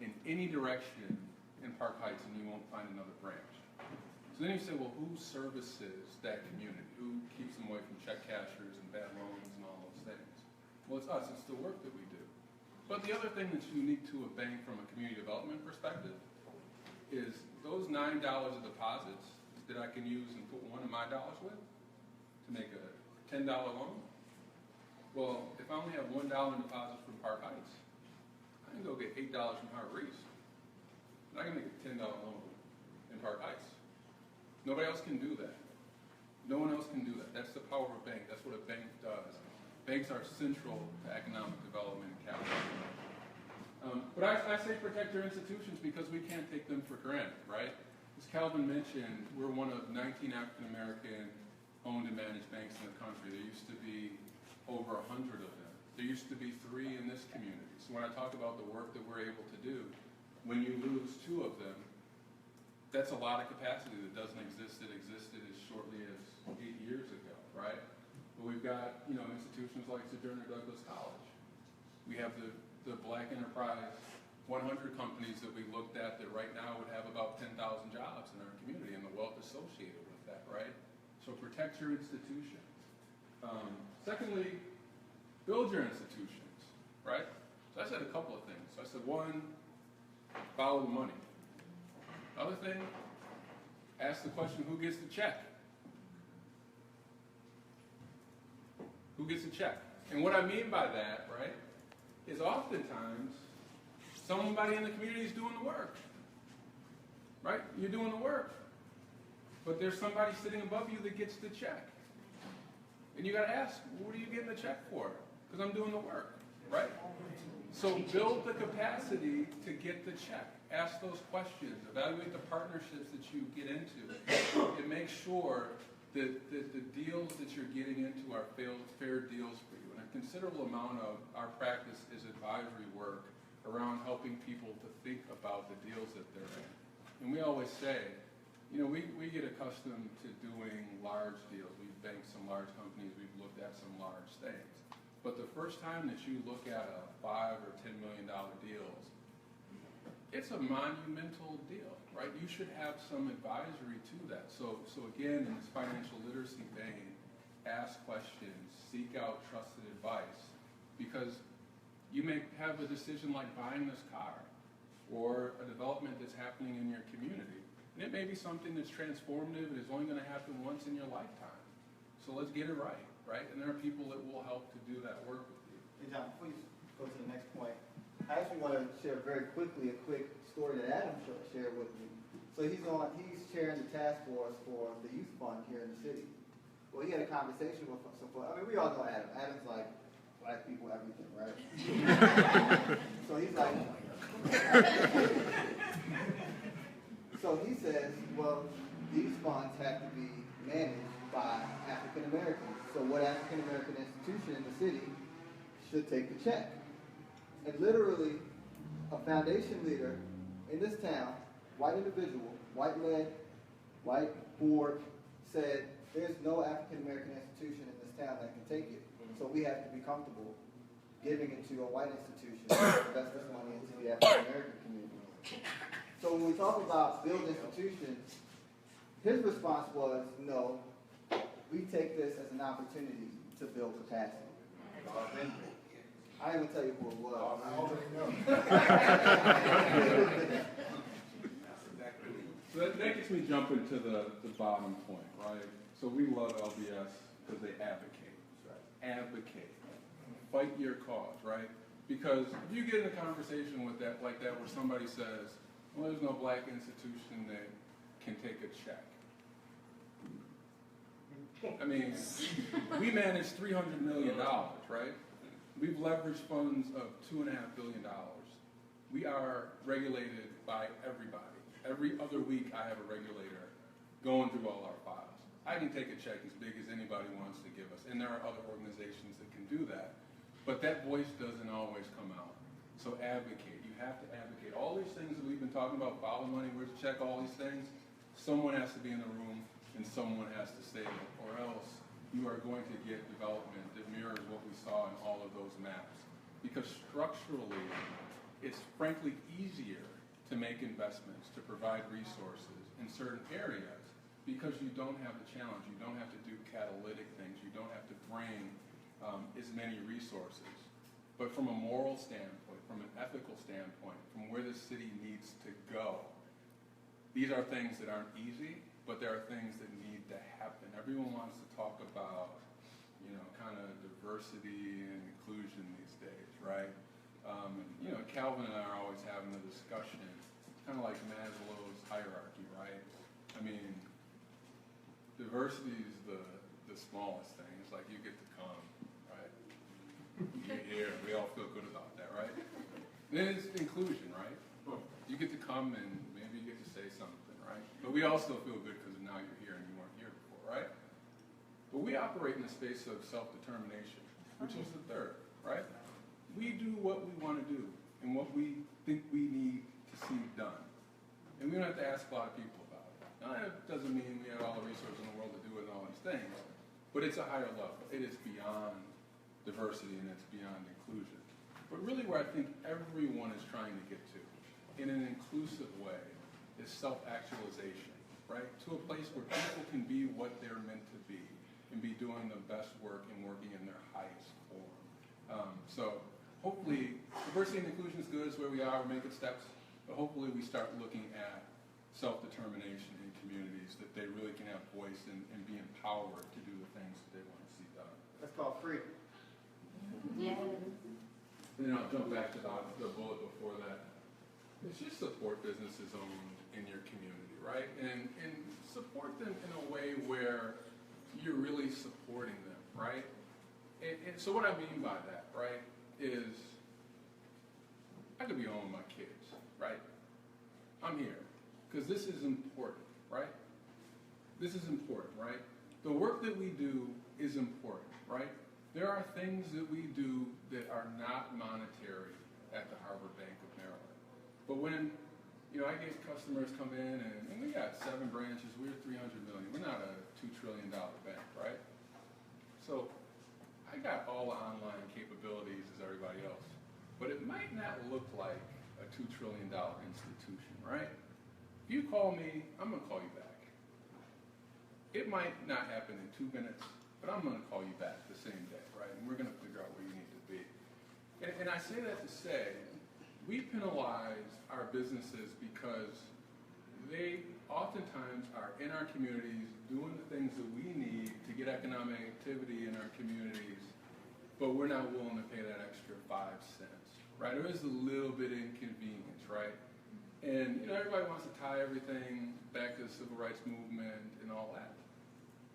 in any direction in Park Heights and you won't find another branch. So then you say, well, who services that community? Who keeps them away from check cashers and bad loans and all those things? Well, it's us. It's the work that we do. But the other thing that's unique to a bank from a community development perspective is those $9 of deposits that I can use and put one of my dollars with to make a $10 loan. Well, if I only have $1 in deposits from Park Heights, I can go get $8 from Harbor East. And I can make a $10 loan in Park Heights. Nobody else can do that. No one else can do that. That's the power of a bank. That's what a bank does. Banks are central to economic development and capital. But I say protect your institutions because we can't take them for granted, right? As Calvin mentioned, we're one of 19 African American owned and managed banks in the country. There used to be over 100 of them. There used to be 3 in this community. So when I talk about the work that we're able to do, when you lose 2 of them, that's a lot of capacity that doesn't exist. It existed as shortly as 8 years ago, right? But we've got, institutions like Sojourner Douglas College. We have the Black Enterprise 100 companies that we looked at that right now would have about 10,000 jobs in our community and the wealth associated with that, right? So protect your institutions. Secondly, build your institutions, right? So I said a couple of things. So I said, 1, follow the money. Other thing, ask the question, who gets the check? Who gets the check? And what I mean by that, right, is oftentimes somebody in the community is doing the work, right? You're doing the work. But there's somebody sitting above you that gets the check. And you got to ask, what are you getting the check for? Because I'm doing the work, right? So build the capacity to get the check. Ask those questions. Evaluate the partnerships that you get into. And make sure that the deals that you're getting into are fair deals for you. And a considerable amount of our practice is advisory work around helping people to think about the deals that they're in. And we always say, we get accustomed to doing large deals. We've banked some large companies. We've looked at some large things. But the first time that you look at a $5 or $10 million deals, it's a monumental deal, right? You should have some advisory to that. So again, in this financial literacy vein, ask questions, seek out trusted advice, because you may have a decision like buying this car or a development that's happening in your community. And it may be something that's transformative and is only going to happen once in your lifetime. So let's get it right, right? And there are people that will help to do that work with you. Hey John, before you go to the next point, I actually want to share very quickly a quick story that Adam shared with me. So he's chairing the task force for the youth fund here in the city. Well, he had a conversation with some, I mean, we all know Adam. Adam's like, black people, everything, right? So he's like, so he says, well, these funds have to be managed by African Americans. So what African American institution in the city should take the check? And literally, a foundation leader in this town, white individual, white led, white board, said, there's no African American institution in this town that can take it. So we have to be comfortable giving it to a white institution to invest this money into the African American community. So when we talk about build institutions, his response was, no, we take this as an opportunity to build capacity. I didn't even tell you who it was. I already know. So that gets me jumping to the bottom point, right? So we love LBS because they advocate. Advocate. Fight your cause, right? Because if you get in a conversation with that like that where somebody says, well, there's no black institution that can take a check. I mean, we manage $300 million, right? We've leveraged funds of $2.5 billion. We are regulated by everybody. Every other week I have a regulator going through all our files. I can take a check as big as anybody wants to give us, and there are other organizations that can do that. But that voice doesn't always come out. So advocate. You have to advocate. All these things that we've been talking about, follow money, where's the check, all these things, someone has to be in the room and someone has to say it, or else you are going to get development that mirrors what we saw in all of those maps. Because structurally, it's frankly easier to make investments, to provide resources in certain areas because you don't have the challenge. You don't have to do catalytic things. You don't have to bring as many resources. But from a moral standpoint, from an ethical standpoint, from where the city needs to go, these are things that aren't easy, but there are things that need to happen. Everyone wants to talk about, kind of diversity and inclusion these days, right? Calvin and I are always having a discussion, kind of like Maslow's hierarchy, right? I mean, diversity is the smallest thing. It's like you get to come, right? You get here, we all feel good about that, right? Then it's inclusion, right? You get to come and maybe you get to say something, right? But we all still feel good because now you're here and you weren't here before, right? But we operate in a space of self-determination, which is the third, right? We do what we want to do and what we think we need to see done. And we don't have to ask a lot of people about it. Now, that doesn't mean we have all the resources in the world to do it and all these things, but it's a higher level. It is beyond diversity and it's beyond inclusion. But really where I think everyone is trying to get to, in an inclusive way, is self-actualization, right? To a place where people can be what they're meant to be and be doing the best work and working in their highest form. So hopefully, diversity and inclusion is good, it's where we are, we're making steps, but hopefully we start looking at self-determination in communities, that they really can have voice and be empowered to do the things that they want to see done. That's called freedom. Yeah. And then I'll jump back to the bullet before that. It's just support businesses owned in your community, right? And support them in a way where you're really supporting them, right? And so what I mean by that, right, is I could be home with my kids, right? I'm here because this is important, right? This is important, right? The work that we do is important, right? There are things that we do that are not monetary at the Harbor Bank of Maryland. But when, I get customers come in and we got 7 branches, we're $300 million. We're not a $2 trillion bank, right? So I I got all the online capabilities as everybody else, but it might not look like a $2 trillion institution, right? If you call me, I'm gonna call you back. It might not happen in 2 minutes, but I'm gonna call you back the same day, right? And we're gonna figure out where you need to be. And I say that to say, we penalize our businesses because they oftentimes are in our communities doing the things that we need to get economic activity in our communities, but we're not willing to pay that extra 5 cents, right? There is a little bit of inconvenience, right? And everybody wants to tie everything back to the civil rights movement and all that.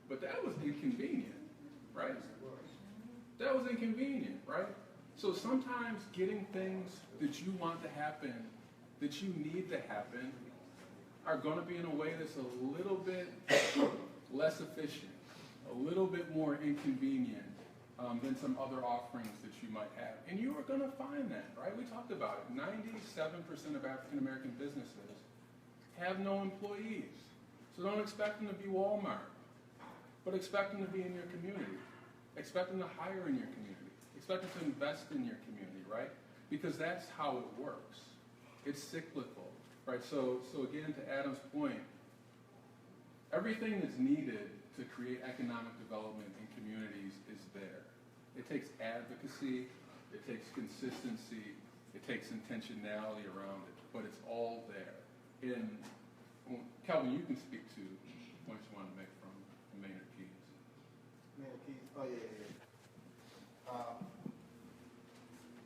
But that was inconvenient, right? That was inconvenient, right? So sometimes getting things that you want to happen, that you need to happen, are going to be in a way that's a little bit less efficient, a little bit more inconvenient than some other offerings that you might have. And you are going to find that, right? We talked about it. 97% of African American businesses have no employees. So don't expect them to be Walmart, but expect them to be in your community. Expect them to hire in your community. Expect them to invest in your community, right? Because that's how it works. It's cyclical, right? So again, to Adam's point, everything that's needed to create economic development in communities is there. It takes advocacy, it takes consistency, it takes intentionality around it, but it's all there. And Calvin, you can speak to points you want to make from Maynard Keynes. Maynard Keynes, oh yeah.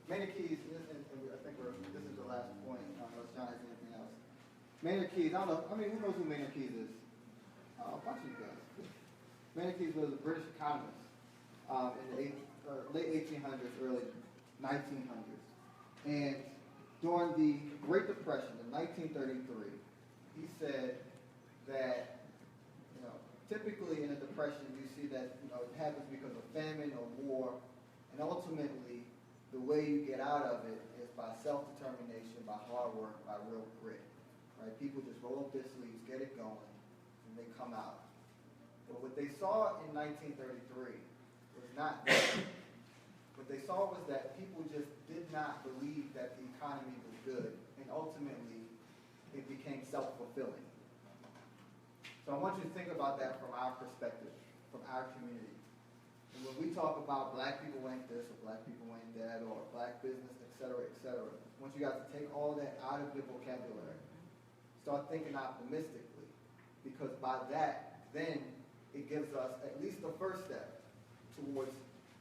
Maynard Keynes, and I think this is the last point, unless John has anything else. Maynard Keynes, I don't know, who knows who Maynard Keynes is? A bunch of you guys. Maynard Keynes was a British economist in the late 1800s, early 1900s. And during the Great Depression in 1933, he said that, typically in a depression you see that, it happens because of famine or war, and ultimately the way you get out of it is by self-determination, by hard work, by real grit. Right? People just roll up their sleeves, get it going, and they come out. But what they saw in 1933 was not that. What they saw was that people just did not believe that the economy was good, and ultimately it became self-fulfilling. So I want you to think about that from our perspective, from our community. And when we talk about black people ain't this, or black people ain't that, or black business, et cetera, I want you guys to take all that out of your vocabulary. Start thinking optimistically, because by that, then it gives us at least the first step towards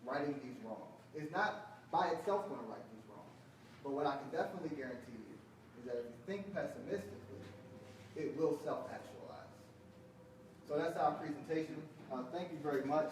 righting these wrongs. It's not by itself going to right these wrongs, but what I can definitely guarantee you is that if you think pessimistically, it will self-actualize. So that's our presentation. Thank you very much.